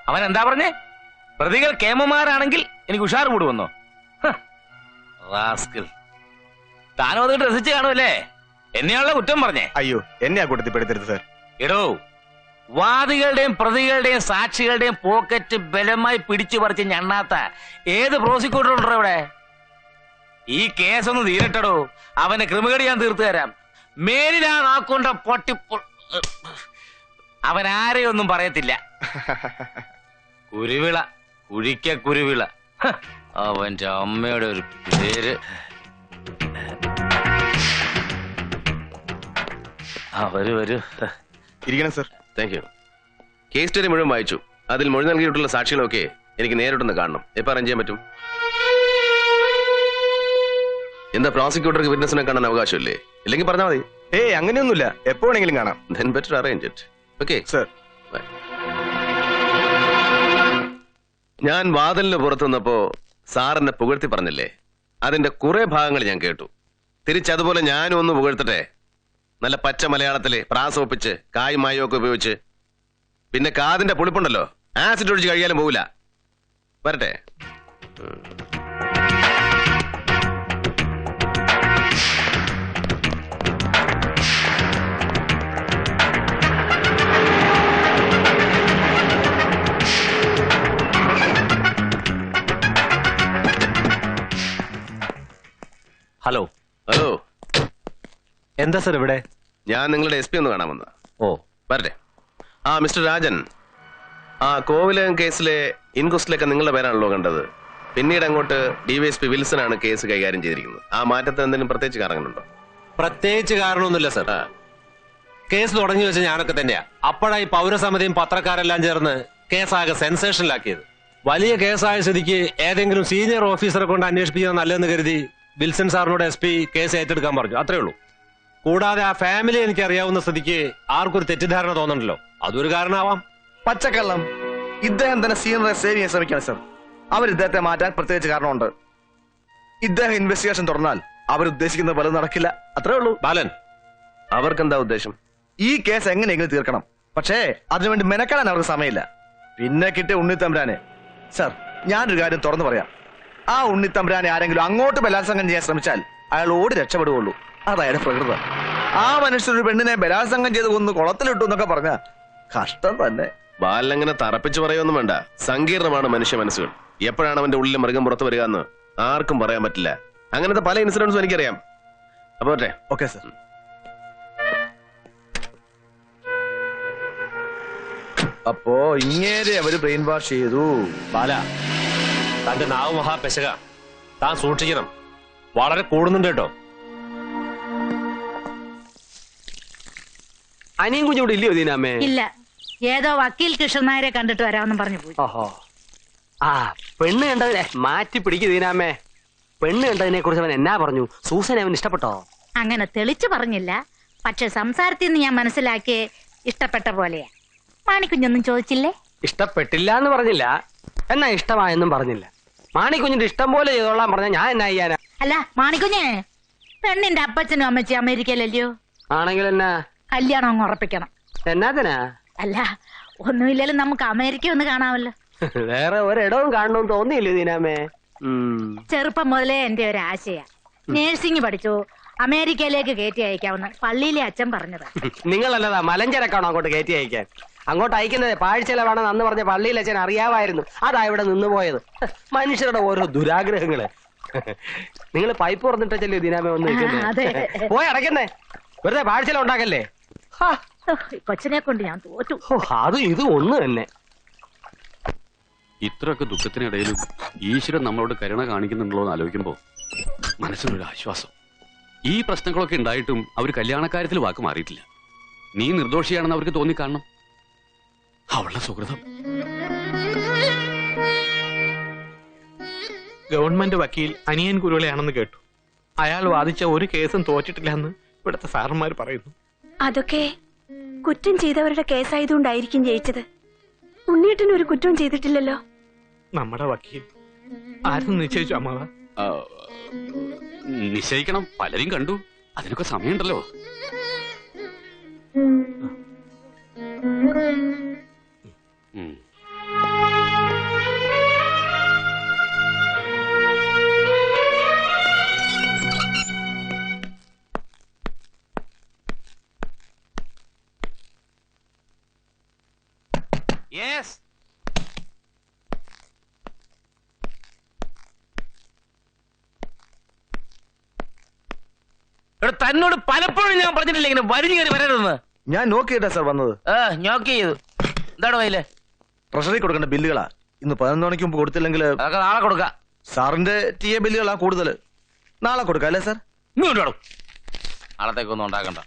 അവൻ എന്താ പറഞ്ഞേ? പ്രതികൾ കേമന്മാരാണെങ്കിൽ എനിക്ക് ഉഷാർ കൂടുവന്നോ? താനും അതുകൊണ്ട് രസിച്ച് കാണുമല്ലേ? എന്നെയാണല്ലോ കുറ്റം പറഞ്ഞേ. അയ്യോ, എന്നെ ആ കൂട്ടത്തിൽ പെടുത്തരുത് സാർ. എടോ, വാദികളുടെയും പ്രതികളുടെയും സാക്ഷികളുടെയും പോക്കറ്റ് ബലമായി പിടിച്ചു പറിച്ച് ഞണ്ണാത്ത ഏത് പ്രോസിക്യൂട്ടർ ഉണ്ടോ ഇവിടെ? ഈ കേസൊന്ന് തീരട്ടടോ, അവനെ ക്രിമിനൽ ഞാൻ തീർത്തു തരാം. മേലിലാ നാക്കൊണ്ട അവൻ ആരെയൊന്നും പറയത്തില്ല. കുരുവിള, കുഴിക്ക കുരുവിള. അവന്റെ അമ്മയുടെ ഒരു പേര്. വരൂ. ഇരിക്കണം sir. Thank you. Case study മുഴുവൻ വായിച്ചു. അതിൽ മൊഴി നൽകിയിട്ടുള്ള സാക്ഷികളൊക്കെ എനിക്ക് നേരിട്ടൊന്ന് കാണണം. എപ്പോൾ അറേഞ്ച് ചെയ്യാൻ പറ്റും? എന്താ, പ്രോസിക്യൂട്ടർക്ക് വിറ്റ്നസിനെ കാണാൻ അവകാശമില്ലേ? ഇല്ലെങ്കിൽ പറഞ്ഞാൽ മതി. അങ്ങനെയൊന്നുമില്ല, എപ്പോ വേണമെങ്കിലും കാണാം. Then better arrange it. Okay? Sir. ഞാൻ വാതിലിന് പുറത്തു നിന്നപ്പോ സാറിനെ പുകഴ്ത്തി പറഞ്ഞില്ലേ? അതിന്റെ കുറെ ഭാഗങ്ങൾ ഞാൻ കേട്ടു. തിരിച്ചതുപോലെ ഞാനും ഒന്ന് പുകഴ്ത്തട്ടെ. നല്ല പച്ച മലയാളത്തില് പ്രാസം ഒപ്പിച്ച് കായ് മായൊക്കെ ഉപയോഗിച്ച്. പിന്നെ കാതിന്റെ പുളിപ്പുണ്ടല്ലോ, ആസിഡ് ഒഴിച്ച് കഴിയാലും പോവില്ല. വരട്ടെ. ഹലോ. എന്താ സർ ഇവിടെ? ഞാൻ നിങ്ങളുടെ SP ഒന്ന് കാണാൻ വന്ന. ഓ, വരട്ടെ. മിസ്റ്റർ രാജൻ, കോവിലകം കേസിലെ ഇൻക്വസ്റ്റിലൊക്കെ നിങ്ങളുടെ പേരാണല്ലോ കണ്ടത്. പിന്നീട് അങ്ങോട്ട് DYSP വിൽസൺ ആണ് കേസ് കൈകാര്യം ചെയ്തിരിക്കുന്നത്. ആ മാറ്റത്തിന് എന്തെങ്കിലും പ്രത്യേകിച്ച് കാരണങ്ങളുണ്ടോ? പ്രത്യേകിച്ച് കാരണമൊന്നുമില്ല സർ. കേസ് തുടങ്ങി വെച്ച ഞാനൊക്കെ തന്നെയാ. അപ്പോഴായി പൗരസമിതിയും പത്രക്കാരെല്ലാം ചേർന്ന് കേസാകെ സെൻസേഷനിലാക്കിയത്. വലിയ കേസായ സ്ഥിതിക്ക് ഏതെങ്കിലും സീനിയർ ഓഫീസറെ കൊണ്ട് അന്വേഷിപ്പിക്കുന്നത് നല്ലതെന്ന് കരുതി വിൽസൺ സാറിനോട് SP കേസ് ഏറ്റെടുക്കാൻ പറഞ്ഞു. അത്രേ ഉള്ളൂ. കൂടാതെ ആ ഫാമിലി എനിക്ക് അറിയാവുന്ന സ്ഥിതിക്ക് ആർക്കൊരു തെറ്റിദ്ധാരണ തോന്നണ്ടല്ലോ, അതൊരു കാരണമാവാം. പച്ചക്കള്ളം. ഇദ്ദേഹം തന്നെ സീനിയറെ സേവ് ചെയ്യാൻ ശ്രമിക്കണം സർ. അവർ ഇദ്ദേഹത്തെ മാറ്റാൻ പ്രത്യേകിച്ച് കാരണമുണ്ട്. ഇദ്ദേഹം ഇൻവെസ്റ്റിഗേഷൻ തുറന്നാൽ അവരുദ്ദേശിക്കുന്ന പോലെ നടക്കില്ല. അത്രേ ഉള്ളൂ. ബാലൻ, അവർക്കെന്താ ഉദ്ദേശം? ഈ കേസ് എങ്ങനെയെങ്കിലും തീർക്കണം. പക്ഷേ അതിനുവേണ്ടി മെനക്കെടാൻ അവർക്ക് സമയമില്ല. പിന്നെ കിട്ടിയ ഉണ്ണിത്തമ്പുരാനെ. സർ, ഞാനൊരു കാര്യം തുറന്നു പറയാം. ആ ഉണ്ണിത്തമ്പുരാനെ ആരെങ്കിലും അങ്ങോട്ട് ബലാത്സംഗം ചെയ്യാൻ ശ്രമിച്ചാൽ അയാൾ ഓടി രക്ഷപ്പെടുകയുള്ളൂ. അതായത് പ്രകൃതം. ആ മനുഷ്യരൊരു പെണ്ണിനെ ബലാത്സംഗം ചെയ്ത് കൊന്ന് കുളത്തിലിട്ടു എന്നൊക്കെ പറഞ്ഞ കഷ്ടം തന്നെ. ബാലങ്ങനെ തറപ്പിച്ച് പറയൊന്നും വേണ്ട. സങ്കീർണമാണ് മനുഷ്യ മനസ്സുകൾ. എപ്പോഴാണ് അവന്റെ ഉള്ളിൽ മൃഗം പുറത്തു വരിക എന്ന് ആർക്കും പറയാൻ പറ്റില്ല. അങ്ങനത്തെ പല ഇൻസിഡൻസും എനിക്കറിയാം. അപ്പൊ ഓക്കെ സർ. അപ്പോ ഇങ്ങേരെ അവര് ബ്രെയിൻ വാഷ് ചെയ്തു. ബാല, തന്റെ നാവ് മഹാപെശക. താൻ സൂക്ഷിക്കണം. വളരെ കൂടുന്നുണ്ട് കേട്ടോ. അനിയും കുഞ്ഞു ഇവിടെ ഇല്ലയോ ദീനാമേ? ഇല്ല, ഏതോ വക്കീൽ കൃഷ്ണൻ നായരെ കണ്ടിട്ട് വരാമെന്നും പറഞ്ഞു പോയി. ഓഹോ, പെണ്ണ് കണ്ടതിനെ മാറ്റി പിടിക്കു ദീനാമേ. പെണ്ണ് കണ്ടതിനെ കുറിച്ച് അവൻ എന്നാ പറഞ്ഞു? സൂസനെ അവൻ ഇഷ്ടപ്പെട്ടോ? അങ്ങനെ തെളിച്ചു പറഞ്ഞില്ല, പക്ഷെ സംസാരത്തിൽ നിന്ന് ഞാൻ മനസ്സിലാക്കിയ ഇഷ്ടപ്പെട്ട പോലെയാ. മാണിക്കുഞ്ഞൊന്നും ചോദിച്ചില്ലേ? ഇഷ്ടപ്പെട്ടില്ല എന്ന് പറഞ്ഞില്ല, എന്നാ ഇഷ്ടമായെന്നും പറഞ്ഞില്ല. മാണിക്കുഞ്ഞിന്റെ ഇഷ്ടം പോലെ ചെയ്തോളാൻ പറഞ്ഞ ഞാൻ എന്നാ ചെയ്യാനാ? അല്ല മാണിക്കുഞ്ഞേ, പെണ്ണിന്റെ അപ്പച്ചനും അമ്മച്ചി അമേരിക്കയിലല്ലയോ? ആണെങ്കിൽ എന്നാ കല്യാണം അങ്ങ് ഉറപ്പിക്കണം. എന്നാത്തിനാ? അല്ല, ഒന്നുമില്ലാലും നമുക്ക് അമേരിക്ക ഒന്ന് കാണാമല്ലോ. വേറെ ഒരിടവും കാണണമെന്ന് തോന്നിയില്ലേ ദീനാമേ? ചെറുപ്പം മുതലേ എന്റെ ഒരു ആശയാ. നേഴ്സിംഗ് പഠിച്ചു അമേരിക്കയിലേക്ക് കയറ്റി അയക്കാവുന്ന പള്ളിയിലെ അച്ഛൻ പറഞ്ഞതാ. നിങ്ങളല്ലതാ മലഞ്ചരക്കാണോ അങ്ങോട്ട് കയറ്റി അയക്കാൻ? അങ്ങോട്ട് അയക്കുന്നത് പാഴ്ചെലവാണെന്ന് അന്ന് പറഞ്ഞ പള്ളിയിൽ അച്ഛൻ അറിയാമായിരുന്നു. അതാ ഇവിടെ നിന്ന് പോയത്. മനുഷ്യരുടെ ഓരോ ദുരാഗ്രഹങ്ങള്. നിങ്ങൾ പൈപ്പ് തുറന്നിട്ടല്ലേ ദീനാമേ ഒന്ന് പോയി അടയ്ക്കുന്നേ? വെറുതെ പാഴ്ചെലവ് ഉണ്ടാക്കല്ലേ. കൊച്ചിനെ കൊണ്ട് ഞാൻ തോറ്റു. അത് ഇത് ഒന്ന് തന്നെ. ഇത്രയൊക്കെ ദുഃഖത്തിനിടയിലും ഈശ്വരൻ നമ്മളോട് കരുണ കാണിക്കുന്നുണ്ടല്ലോ എന്ന് ആലോചിക്കുമ്പോ മനസ്സിനൊരു ആശ്വാസം. ഈ പ്രശ്നങ്ങളൊക്കെ ഉണ്ടായിട്ടും അവർ കല്യാണക്കാര്യത്തിൽ വാക്ക് മാറിയിട്ടില്ല. നീ നിർദോഷിയാണെന്ന് അവർക്ക് തോന്നിക്കാണണം. അവളുടെ സുഹൃതം. ഗവൺമെന്റ് വക്കീൽ അനിയൻ കുരുളയാണെന്ന് കേട്ടു. അയാൾ വാദിച്ച ഒരു കേസും തോറ്റിട്ടില്ല എന്ന് ഇവിടുത്തെ സാറന്മാർ പറയുന്നു. അതൊക്കെ കുറ്റം ചെയ്തവരുടെ കേസായതുകൊണ്ടായിരിക്കും ജയിച്ചത്. ഉണ്ണിയേട്ടൻ ഒരു കുറ്റവും ചെയ്തിട്ടില്ലല്ലോ. നമ്മുടെ വക്കീൽ ആരും നിശ്ചയിച്ചു അമ്മാവ? നിശ്ചയിക്കണം, പലരും കണ്ടു. അതിനൊക്കെ സമയമുണ്ടല്ലോ. ഇവിടെ തന്നോട് പലപ്പോഴും ഞാൻ പറഞ്ഞിട്ടില്ല ഇങ്ങനെ വലിഞ്ഞു കയറി വരരുതെന്ന്. ഞാൻ നോക്കിയിട്ടാ സാർ വന്നത്. നോക്ക് ചെയ്തു. എന്താണ് വയ്യില്? ട്രഷറി കൊടുക്കേണ്ട ബില്ലുകളാ. ഇന്ന് 11 മണിക്ക് മുമ്പ് കൊടുത്തില്ലെങ്കിൽ അതൊക്കെ നാളെ കൊടുക്കാം. സാറിന്റെ TA ബില്ലുകളാ കൂടുതൽ. നാളെ കൊടുക്കാം അല്ലേ സാർ? ഇങ്ങോട്ട് വേണം. നാളത്തേക്കൊന്നും ഉണ്ടാക്കണ്ട.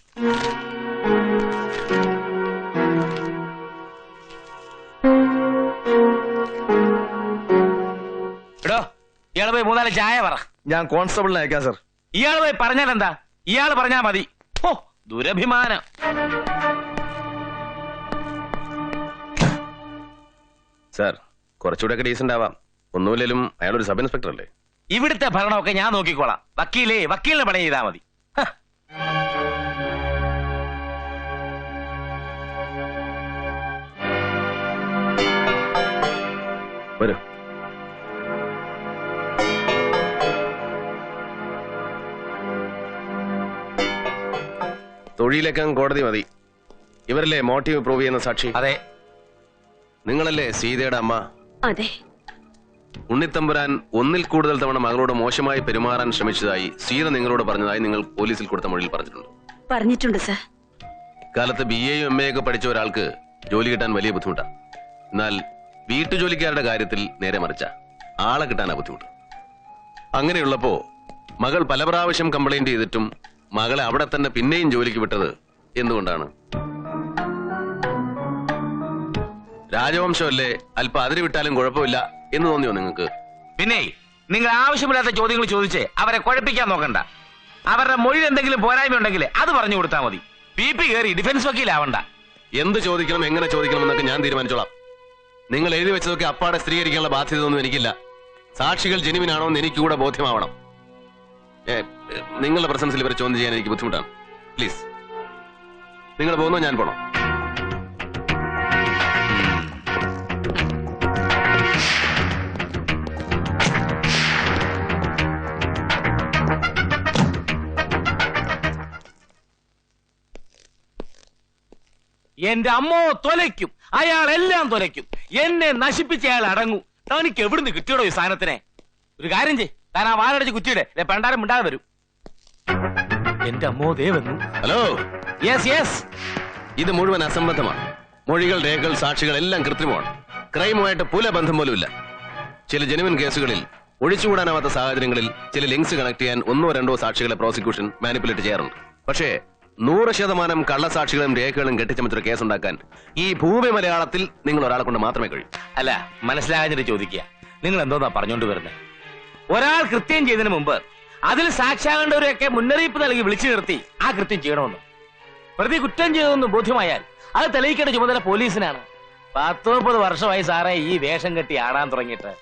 എടോ, ഇയാള് പോയി 3-4 ചായ പറ. ഞാൻ കോൺസ്റ്റബിളിനെ അയക്കാം സാർ. ഇയാള് പോയി പറഞ്ഞാൽ എന്താ? ഇയാള് പറഞ്ഞാ മതി. ഓ, ദുരഭിമാനം. സാർ, കുറച്ചുകൂടെ ഡീസന്റ് ആവാം. ഒന്നുമില്ലേലും അയാളൊരു സബ് ഇൻസ്പെക്ടർ അല്ലേ? ഇവിടുത്തെ ഭരണമൊക്കെ ഞാൻ നോക്കിക്കോളാം. വക്കീലിനെ പണി ചെയ്താൽ മതി. വരൂ. തൊഴിലേക്കാൻ കോടതി മതി. ഇവരല്ലേ മോട്ടീവ് പ്രൂവ് ചെയ്യുന്ന സാക്ഷി? അതെ. നിങ്ങളല്ലേ സീതയുടെ അമ്മ? അതെ. ഉണ്ണിത്തമ്പുരാൻ ഒന്നിൽ കൂടുതൽ തവണ മകളോട് മോശമായി പെരുമാറാൻ ശ്രമിച്ചതായി സീത നിങ്ങളോട് പറഞ്ഞതായി നിങ്ങൾ പോലീസിൽ കൊടുത്ത മൊഴിയിൽ പറഞ്ഞിട്ടുണ്ട് സർ. കാലത്ത് BA-യും MA ഒക്കെ പഠിച്ച ഒരാൾക്ക് ജോലി കിട്ടാൻ വലിയ ബുദ്ധിമുട്ടാണ്. എന്നാൽ വീട്ടുജോലിക്കാരുടെ കാര്യത്തിൽ നേരെ മറിച്ച ആളെ കിട്ടാനാ ബുദ്ധിമുട്ട്. അങ്ങനെയുള്ളപ്പോ മകൾ പല പ്രാവശ്യം കംപ്ലൈന്റ് ചെയ്തിട്ടും മകളെ അവിടെ തന്നെ പിന്നെയും ജോലിക്ക് വിട്ടത് എന്തുകൊണ്ടാണ്? രാജവംശമല്ലേ, അല്പം അതിര് വിട്ടാലും കുഴപ്പമില്ല എന്ന് തോന്നിയോ നിങ്ങൾക്ക്? പിന്നെ നിങ്ങൾ ആവശ്യമില്ലാത്ത ചോദ്യങ്ങൾ ചോദിച്ച് അവരെ കുഴപ്പിക്കാൻ നോക്കണ്ട. അവരുടെ മൊഴിയിൽ എന്തെങ്കിലും പോരായ്മ ഉണ്ടെങ്കിൽ അത് പറഞ്ഞു കൊടുത്താൽ മതി. PP കയറി ഡിഫൻസ് വക്കീലാവണ്ട. എന്ത് ചോദിക്കണം, എങ്ങനെ ചോദിക്കണം എന്നൊക്കെ ഞാൻ തീരുമാനിച്ചോളാം. നിങ്ങൾ എഴുതി വെച്ചതൊക്കെ അപ്പാടെ സ്ഥിരീകരിക്കാനുള്ള ബാധ്യത ഒന്നും എനിക്കില്ല. സാക്ഷികൾ ജെനുവിനാണോ എന്ന് എനിക്ക് കൂടെ ബോധ്യമാവണം. നിങ്ങളുടെ പ്രസൻസിൽ ഇവരെ ചോദ്യം ചെയ്യാൻ എനിക്ക് ബുദ്ധിമുട്ടാണ്. പ്ലീസ്, നിങ്ങൾ പോകുന്നോ ഞാൻ പോണോ? എന്റെ അമ്മോ തൊലയ്ക്കും, അയാൾ എല്ലാം തൊലയ്ക്കും. എന്നെ നശിപ്പിച്ച അയാൾ അടങ്ങും. തനിക്ക് എവിടുന്ന് കിട്ടിയോടോ ഈ സാധനത്തിനെ? ഒരു കാര്യം ചെയ്, താൻ ആ വാലടച്ച് കുറ്റിയുടെ പണ്ടാരം മിണ്ടാതെ വരും. എന്റെ അമ്മോ ദേ വന്നു. ഹലോ. യെസ്. ഇത് മുഴുവൻ അസംബന്ധമാണ്. മൊഴികൾ, രേഖകൾ, സാക്ഷികൾ എല്ലാം കൃത്രിമമാണ്. ക്രൈമുമായിട്ട് പുല ബന്ധം പോലുമില്ല. ചില ജെനുവിൻ കേസുകളിൽ ഒഴിച്ചുകൂടാനാവാത്ത സാഹചര്യങ്ങളിൽ ചില ലിങ്ക്സ് കണക്ട് ചെയ്യാൻ 1-2 സാക്ഷികളെ പ്രോസിക്യൂഷൻ മാനിപ്പുലേറ്റ് ചെയ്യാറുണ്ട്. പക്ഷേ 100% കള്ളസാക്ഷികളും രേഖകളും കെട്ടിച്ചമച്ചൊരു കേസുണ്ടാക്കാൻ ഈ ഭൂമി മലയാളത്തിൽ നിങ്ങൾ ഒരാളെ കൊണ്ട് മാത്രമേ കഴിയൂ. അല്ല, മനസ്സിലാകാഞ്ഞിട്ട് ചോദിക്കുക, നിങ്ങൾ എന്തോന്നാ പറഞ്ഞോണ്ട് വരുന്നത്? ഒരാൾ കൃത്യം ചെയ്തതിന് മുമ്പ് അതിൽ സാക്ഷിയാകേണ്ടവരെയൊക്കെ മുന്നറിയിപ്പ് നൽകി വിളിച്ചു നിർത്തി ആ കൃത്യം ചെയ്യണമെന്ന്. പ്രതി കുറ്റം ചെയ്തെന്ന് ബോധ്യമായാൽ അത് തെളിയിക്കേണ്ട ചുമതല പോലീസിനാണ്. 10-30 വർഷമായി സാറേ ഈ വേഷം കെട്ടി ആടാൻ തുടങ്ങിയിട്ട്.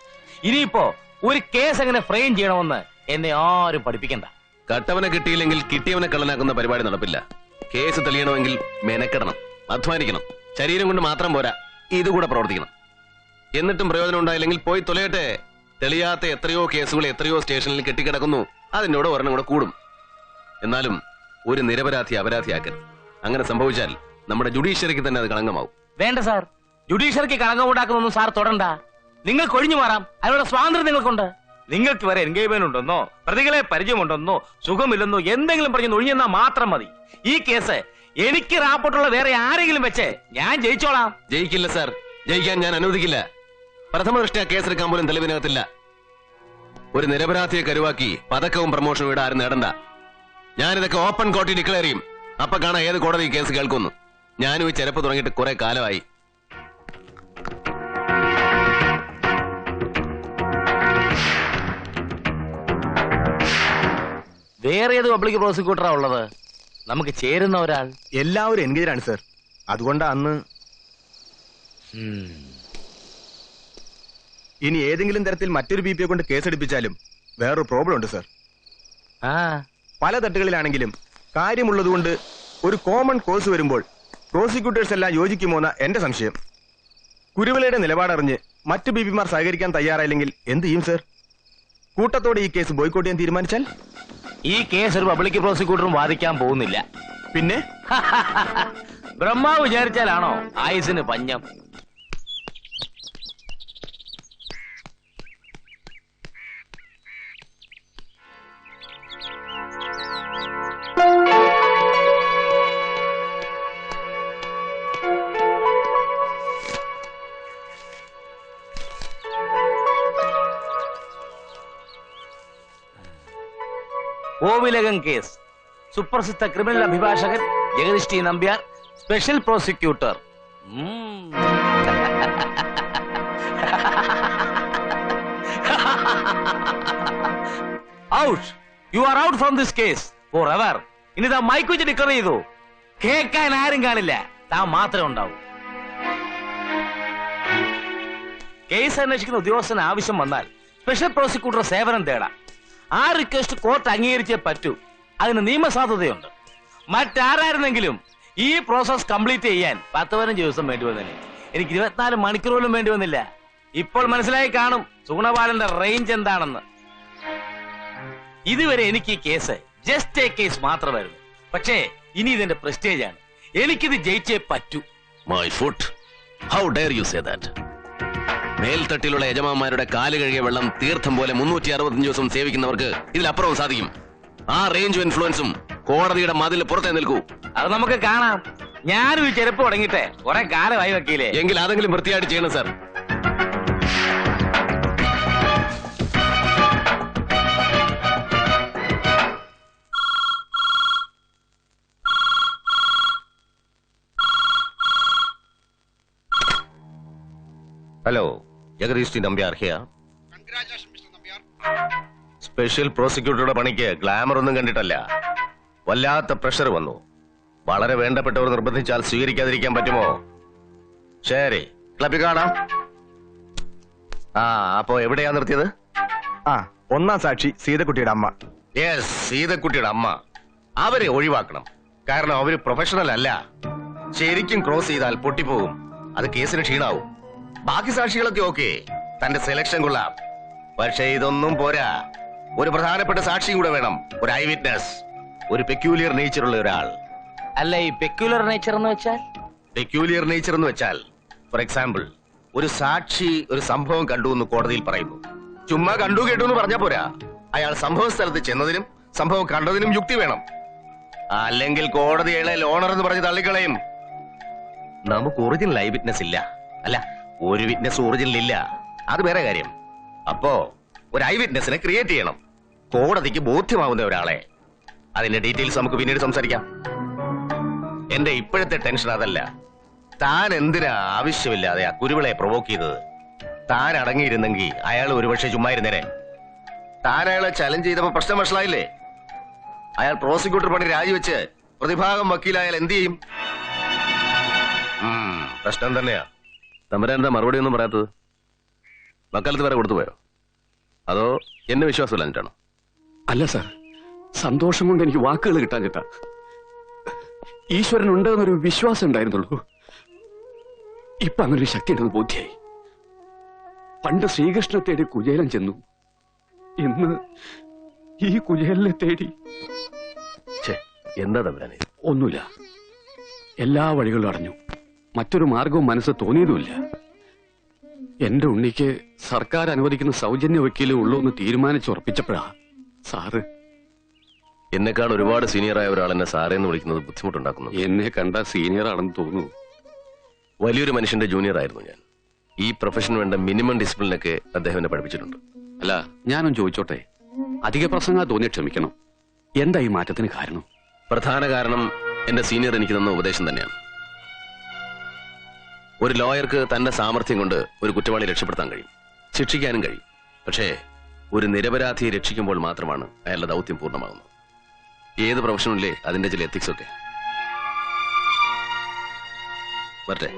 ഇനിയിപ്പോ ഒരു കേസ് എങ്ങനെ ഫ്രെയിം ചെയ്യണമെന്ന് എന്നെ ആരും പഠിപ്പിക്കണ്ട. കട്ടവനെ കിട്ടിയില്ലെങ്കിൽ കിട്ടിയവനെ കള്ളനാക്കുന്ന പരിപാടി നടപ്പില്ല. കേസ് തെളിയണമെങ്കിൽ മെനക്കെടണം, അധ്വാനിക്കണം. ശരീരം കൊണ്ട് മാത്രം പോരാ, ഇതുകൂടെ പ്രവർത്തിക്കണം. എന്നിട്ടും പ്രയോജനം ഉണ്ടായില്ലെങ്കിൽ പോയി തൊലയട്ടെ. തെളിയാത്ത എത്രയോ കേസുകൾ എത്രയോ സ്റ്റേഷനിൽ കെട്ടിക്കിടക്കുന്നു. അതിനോട് ഒരെണ്ണം കൂടെ കൂടും. എന്നാലും ഒരു നിരപരാധി അപരാധിയാക്കരുത്. അങ്ങനെ സംഭവിച്ചാൽ നമ്മുടെ ജുഡീഷ്യറിക്ക് തന്നെ അത് കളങ്കമാവും. വേണ്ട സാർ, ജുഡീഷ്യറിക്ക് കളങ്കം ഉണ്ടാക്കുന്നൊന്നും സാർ തൊടണ്ട. നിങ്ങൾക്ക് ഒഴിഞ്ഞു മാറാം, അതിനുള്ള സ്വാതന്ത്ര്യം നിങ്ങൾക്കുണ്ട്. നിങ്ങൾക്ക് വരെ എൻഗേജ്മെന്റ് ഉണ്ടെന്നോ പ്രതികളെ പരിചയമുണ്ടെന്നോ സുഖമില്ലെന്നോ എന്തെങ്കിലും പറഞ്ഞ് ഒഴിഞ്ഞെന്നാ മാത്രം മതി. ഈ കേസ് എനിക്ക് റാപ്പോർട്ടുള്ള വേറെ ആരെങ്കിലും വെച്ച് ഞാൻ ജയിച്ചോളാം. ജയിക്കില്ല സാർ, ജയിക്കാൻ ഞാൻ അനുവദിക്കില്ല. പ്രഥമ ദൃഷ്ട്യാ കേസെടുക്കാൻ പോലും തെളിവിനകത്തില്ല. ഒരു നിരപരാധിയെ കരുവാക്കി പതക്കവും പ്രമോഷനും ഇവിടെ ആരും നേടണ്ട. ഞാനിതൊക്കെ ഓപ്പൺ കോർട്ടിൽ ഡിക്ലെയർ ചെയ്യും. അപ്പൊ കാണാൻ ഏത് കോടതി കേസ് കേൾക്കുന്നു. ഞാനും ഈ ചെരപ്പ് തുടങ്ങിയിട്ട് കുറെ കാലമായി. വേറെ ഏത് പബ്ലിക് പ്രോസിക്യൂട്ടറാ ഉള്ളത്? നമുക്ക് ചേരുന്ന ഒരാൾ? എല്ലാവരും എൻഗേജ് ആണ് സർ. അതുകൊണ്ടാ അന്ന്. ഇനി ഏതെങ്കിലും തരത്തിൽ മറ്റൊരു BP യെ കൊണ്ട് കേസെടുപ്പിച്ചാലും വേറൊരു പ്രോബ്ലം ഉണ്ട് സർ. പല തട്ടുകളിലാണെങ്കിലും കാര്യമുള്ളതുകൊണ്ട് ഒരു കോമൺ കോഴ്സ് വരുമ്പോൾ പ്രോസിക്യൂട്ടേഴ്സ് എല്ലാം യോജിക്കുമോന്ന എന്റെ സംശയം. കുരുവിളയുടെ നിലപാടറിഞ്ഞ് മറ്റു BP-മാർ സഹകരിക്കാൻ തയ്യാറായില്ലെങ്കിൽ എന്ത് ചെയ്യും സർ? കൂട്ടത്തോടെ ഈ കേസ് ബോയ്ക്കോട്ട് ചെയ്യാൻ തീരുമാനിച്ചാൽ? ഈ കേസ് ഒരു പബ്ലിക് പ്രോസിക്യൂട്ടറും വാദിക്കാൻ പോകുന്നില്ല. പിന്നെ ബ്രഹ്മാവ് വിചാരിച്ചാലാണോ ആയുസിന് പഞ്ഞം? കോവിലകം കേസ്. സുപ്രസിദ്ധ ക്രിമിനൽ അഭിഭാഷകൻ Jagadish T Nambiar, special prosecutor. Out. You are out from this case forever എവർ. ഇനി താൻ മൈക്ക് വെച്ച് ഡിക്ലെയർ ചെയ്തു. കേൾക്കാൻ ആരും കാണില്ല, താൻ മാത്രമേ ഉണ്ടാവൂ. കേസ് അന്വേഷിക്കുന്ന ഉദ്യോഗസ്ഥന് ആവശ്യം വന്നാൽ സ്പെഷ്യൽ പ്രോസിക്യൂട്ടർ സേവനം തേടാം. ആ റിക്വസ്റ്റ് കോർട്ട് അംഗീകരിച്ചേ പറ്റൂ. അതിന് നിയമസാധുതയുണ്ട്. മറ്റാരായിരുന്നെങ്കിലും ഈ പ്രോസസ് കംപ്ലീറ്റ് ചെയ്യാൻ 10-15 ദിവസം വേണ്ടി വന്നില്ല. എനിക്ക് 24 മണിക്കൂറോളം വേണ്ടി വന്നില്ല. ഇപ്പോൾ മനസ്സിലായി കാണും സുഗുണപാലന്റെ റേഞ്ച് എന്താണെന്ന്. ഇതുവരെ എനിക്ക് ഈ കേസ് ജസ്റ്റ് എ കേസ് മാത്രമായിരുന്നു. പക്ഷേ ഇനി ഇതെന്റെ പ്രസ്റ്റേജ് ആണ്. എനിക്കിത് ജയിച്ചേ പറ്റൂ. My foot, how dare you say that? മേൽത്തട്ടിലുള്ള യജമാന്മാരുടെ കാല് കഴുകിയ വെള്ളം തീർത്ഥം പോലെ 365 ദിവസം സേവിക്കുന്നവർക്ക് ഇതിലപ്പുറവും സാധിക്കും. ആ റേഞ്ചും ഇൻഫ്ലുവൻസും കോടതിയുടെ മതിൽ പുറത്തേ നിൽക്കൂ. അത് നമുക്ക് കാണാം. ഞാനും ഈ ചെരുപ്പ് തുടങ്ങിട്ടെ കുറെ കാലമായി വക്കീലേ. എങ്കിൽ അതെങ്കിലും വൃത്തിയായിട്ട് ചെയ്യണം sir. Hello, Jagadish T Nambiar here. Special പ്രോസിക്യൂട്ടറുടെ പണിക്ക് ഗ്ലാമർ ഒന്നും കണ്ടിട്ടല്ല, വല്ലാത്ത പ്രഷർ വന്നു. വളരെ വേണ്ടപ്പെട്ടവർ നിർബന്ധിച്ചാൽ സ്വീകരിക്കാതിരിക്കാൻ പറ്റുമോ? ശരി, ക്ലബിൽ കാണാം. അപ്പോ എവിടെയാ നിർത്തിയത്? ഒന്നാം സാക്ഷി സീതക്കുട്ടിയുടെ അമ്മ. യെസ്, സീതക്കുട്ടിയുടെ അമ്മ. അവരെ ഒഴിവാക്കണം. കാരണം അവര് പ്രൊഫഷണൽ അല്ല. ശരിക്കും ക്രോസ് ചെയ്താൽ പൊട്ടിപ്പോകും. അത് കേസിന് ക്ഷീണാവും. ബാക്കി സാക്ഷികളൊക്കെ ഓക്കെ, തന്റെ സെലക്ഷൻ കൊള്ളാം. പക്ഷേ ഇതൊന്നും പോരാ. ഒരു പ്രധാനപ്പെട്ട സാക്ഷി കൂടെ വേണം. ഒരു ഐ വിറ്റ്നസ്, ഒരു പെക്യൂലിയർ നേച്ചറുള്ള ഒരാൾ. അല്ല, ഈ പെക്യുലർ നേച്ചർ എന്ന് വെച്ചാൽ? പെക്യൂലിയർ നേച്ചർ എന്ന് വെച്ചാൽ, ഫോർ എക്സാമ്പിൾ, ഒരു സാക്ഷി ഒരു സംഭവം കണ്ടു എന്ന് കോടതിയിൽ പറയുന്നു. ചുമ്മാ കണ്ടു കേട്ടു എന്ന് പറഞ്ഞാ പോരാ. അയാൾ സംഭവ സ്ഥലത്ത് ചെന്നതിനും സംഭവം കണ്ടതിനും യുക്തി വേണം. അല്ലെങ്കിൽ കോടതി അയാളെ ലോണർ എന്ന് പറഞ്ഞ് തള്ളിക്കളയും. നമുക്ക് ഒറിജിനൽ ഐ വിറ്റ്നസ് ഇല്ല. അല്ല, ഒരു വിറ്റ്നസ് ഒറിജിനൽ ഇല്ല. അത് വേറെ കാര്യം. അപ്പോ ഒരു ഐ വിറ്റ്നസിനെ ക്രിയേറ്റ് ചെയ്യണം, കോടതിക്ക് ബോധ്യമാവുന്ന ഒരാളെ. അതിന്റെ ഡീറ്റെയിൽസ് നമുക്ക് പിന്നീട് സംസാരിക്കാം. എന്റെ ഇപ്പോഴത്തെ ടെൻഷൻ അതല്ല. താൻ എന്തിനാ ആവശ്യമില്ലാതെ ആ കുരുവിളെ പ്രൊവോക്ക് ചെയ്തത്? താൻ അടങ്ങിയിരുന്നെങ്കിൽ അയാൾ ഒരുപക്ഷെ ചുമ്മാ ഇരുന്നേനെ. താൻ അയാളെ ചലഞ്ച് ചെയ്തപ്പോ പ്രശ്നം വഷളായില്ലേ? അയാൾ പ്രോസിക്യൂട്ടർ പണി രാജിവെച്ച് പ്രതിഭാഗം വക്കീലായാൽ എന്ത് ചെയ്യും? പ്രശ്നം തന്നെയാ. തമ്പുരാൻ എന്താ മറുപടി ഒന്നും പറയാത്തത്? വക്കാലത്ത് വരെ കൊടുത്തുപോയോ? അതോ എന്നെ വിശ്വാസമില്ല എന്നിട്ടാണോ? അല്ല സാർ, സന്തോഷം കൊണ്ട് എനിക്ക് വാക്കുകൾ കിട്ടാഞ്ഞിട്ടാ. ഈശ്വരൻ ഉണ്ടെന്നൊരു വിശ്വാസം ഉണ്ടായിരുന്നുള്ളൂ. ഇപ്പൊ അങ്ങനൊരു ശക്തി ഉണ്ടെന്ന് ബോധ്യായി. പണ്ട് ശ്രീകൃഷ്ണനെ തേടി കുചേലൻ ചെന്നു. ഇന്ന് ഈ കുചേലനെ തേടി. എന്താ തമ്പുരാനെ? ഒന്നുമില്ല, എല്ലാ വഴികളും അടഞ്ഞു. മറ്റൊരു മാർഗവും മനസ്സ് തോന്നിയതുമില്ല. എന്റെ ഉണ്ണിക്ക് സർക്കാർ അനുവദിക്കുന്ന സൗജന്യ വക്കീലേ ഉള്ളൂ എന്ന് തീരുമാനിച്ചുറപ്പിച്ചപ്പോഴാ സാറ്. എന്നെക്കാൾ ഒരുപാട് സീനിയറായ ഒരാൾ എന്നെ സാറേന്ന് വിളിക്കുന്നത് ബുദ്ധിമുട്ടുണ്ടാക്കുന്നു. എന്നെ കണ്ട സീനിയർ ആണെന്ന് തോന്നുന്നു. വലിയൊരു മനുഷ്യന്റെ ജൂനിയർ ആയിരുന്നു ഞാൻ. ഈ പ്രൊഫഷന് വേണ്ട മിനിമം ഡിസിപ്ലിനൊക്കെ അദ്ദേഹം എന്നെ പഠിപ്പിച്ചിട്ടുണ്ട്. അല്ല, ഞാനും ചോദിച്ചോട്ടെ, അധിക പ്രസംഗ തോന്നി ക്ഷമിക്കണം. എന്താ ഈ മാറ്റത്തിന് കാരണം? പ്രധാന കാരണം എന്റെ സീനിയർ എനിക്ക് തന്ന ഉപദേശം തന്നെയാണ്. ഒരു ലോയർക്ക് തന്റെ സാമർഥ്യം കൊണ്ട് ഒരു കുറ്റവാളി രക്ഷപ്പെടുത്താൻ കഴിയും, ശിക്ഷിക്കാനും കഴിയും. പക്ഷേ ഒരു നിരപരാധിയെ രക്ഷിക്കുമ്പോൾ മാത്രമാണ് അയാളുടെ ദൗത്യം പൂർണ്ണമാകുന്നത്. ഏത് പ്രൊഫഷനില്ലേ അതിന്റെ ചില എത്തിക്സ് ഒക്കെ. വരട്ടെ.